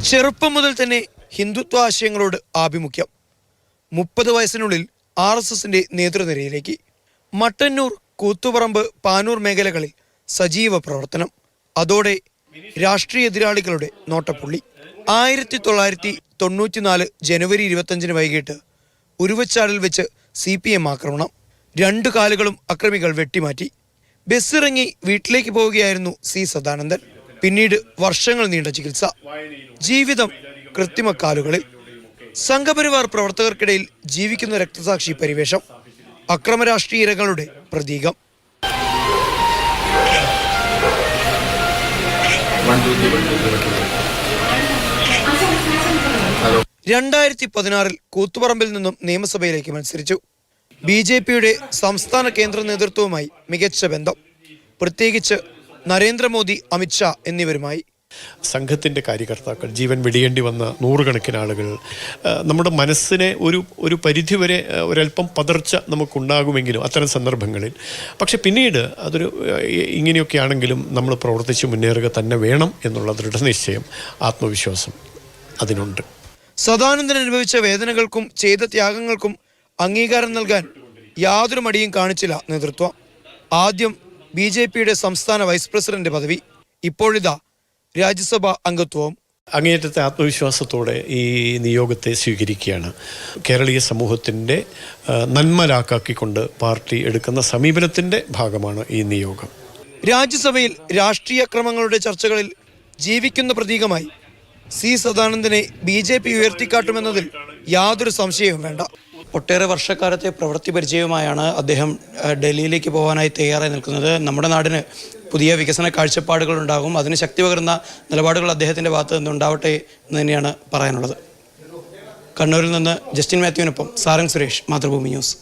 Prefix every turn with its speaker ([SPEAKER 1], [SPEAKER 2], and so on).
[SPEAKER 1] ചെറുപ്പം മുതൽ തന്നെ ഹിന്ദുത്വ ആശയങ്ങളോട് ആഭിമുഖ്യം. 30 വയസ്സിനുള്ളിൽ RSSന്റെ നേതൃനിരയിലേക്ക്. മട്ടന്നൂർ, കൂത്തുപറമ്പ്, പാനൂർ മേഖലകളിൽ സജീവ പ്രവർത്തനം. അതോടെ രാഷ്ട്രീയ എതിരാളികളുടെ നോട്ടപ്പുള്ളി. 1994 ജനുവരി 25 വൈകിട്ട് ഉരുവച്ചാലിൽ വെച്ച് CPM ആക്രമണം. 2 കാലുകളും അക്രമികൾ വെട്ടിമാറ്റി. ബസ്സിറങ്ങി വീട്ടിലേക്ക് പോവുകയായിരുന്നു C. സദാനന്ദൻ. പിന്നീട് വർഷങ്ങൾ നീണ്ട ചികിത്സ. ജീവിതം കൃത്രിമക്കാലുകളിൽ. സംഘപരിവാർ പ്രവർത്തകർക്കിടയിൽ ജീവിക്കുന്ന രക്തസാക്ഷി പരിവേഷം. അക്രമരാഷ്ട്രീയ ഇരകളുടെ പ്രതീകം. 2016 കൂത്തുപറമ്പിൽ നിന്നും നിയമസഭയിലേക്ക് മത്സരിച്ചു. BJPയുടെ സംസ്ഥാന കേന്ദ്ര നേതൃത്വവുമായി മികച്ച ബന്ധം, പ്രത്യേകിച്ച് നരേന്ദ്രമോദി, അമിത്ഷാ എന്നിവരുമായി.
[SPEAKER 2] സംഘത്തിൻ്റെ കാര്യകർത്താക്കൾ, ജീവൻ വെടിയേണ്ടി വന്ന നൂറുകണക്കിന് ആളുകൾ, നമ്മുടെ മനസ്സിനെ ഒരു പരിധിവരെ ഒരല്പം പതർച്ച നമുക്കുണ്ടാകുമെങ്കിലും അത്തരം സന്ദർഭങ്ങളിൽ. പക്ഷെ പിന്നീട് ഇങ്ങനെയൊക്കെ ആണെങ്കിലും നമ്മൾ പ്രവർത്തിച്ച് മുന്നേറുക തന്നെ വേണം എന്നുള്ള ദൃഢനിശ്ചയം, ആത്മവിശ്വാസം അതിനുണ്ട്.
[SPEAKER 1] സദാനന്ദൻ അനുഭവിച്ച വേദനകൾക്കും ചെയ്ത ത്യാഗങ്ങൾക്കും അംഗീകാരം നൽകാൻ യാതൊരു മടിയും കാണിച്ചില്ല നേതൃത്വം. ആദ്യം BJPയുടെ സംസ്ഥാന വൈസ് പ്രസിഡന്റ് പദവി, ഇപ്പോഴിതാ രാജ്യസഭാ അംഗത്വവും.
[SPEAKER 2] അങ്ങേയറ്റത്തെ ആത്മവിശ്വാസത്തോടെ ഈ നിയോഗത്തെ സ്വീകരിക്കുകയാണ്. കേരളീയ സമൂഹത്തിൻ്റെ നന്മലാക്കാക്കിക്കൊണ്ട് പാർട്ടി എടുക്കുന്ന സമീപനത്തിൻ്റെ ഭാഗമാണ് ഈ നിയോഗം.
[SPEAKER 1] രാജ്യസഭയിൽ രാഷ്ട്രീയ ക്രമങ്ങളുടെ ചർച്ചകളിൽ ജീവിക്കുന്ന പ്രതീകമായി C. സദാനന്ദനെ BJP ഉയർത്തിക്കാട്ടുമെന്നതിൽ യാതൊരു സംശയവും വേണ്ട. ഒട്ടേറെ വർഷക്കാലത്തെ പ്രവൃത്തി പരിചയവുമായാണ് അദ്ദേഹം ഡൽഹിയിലേക്ക് പോകാനായി തയ്യാറായി നിൽക്കുന്നത്. നമ്മുടെ നാടിന് പുതിയ വികസന കാഴ്ചപ്പാടുകൾ ഉണ്ടാകും, അതിന് ശക്തി പകരുന്ന നിലപാടുകൾ അദ്ദേഹത്തിൻ്റെ ഭാഗത്ത് നിന്നുണ്ടാവട്ടെ എന്ന് തന്നെയാണ് പറയാനുള്ളത്. കണ്ണൂരിൽ നിന്ന് ജസ്റ്റിൻ മാത്യുവിനൊപ്പം സാരംഗ് സുരേഷ്, മാതൃഭൂമി ന്യൂസ്.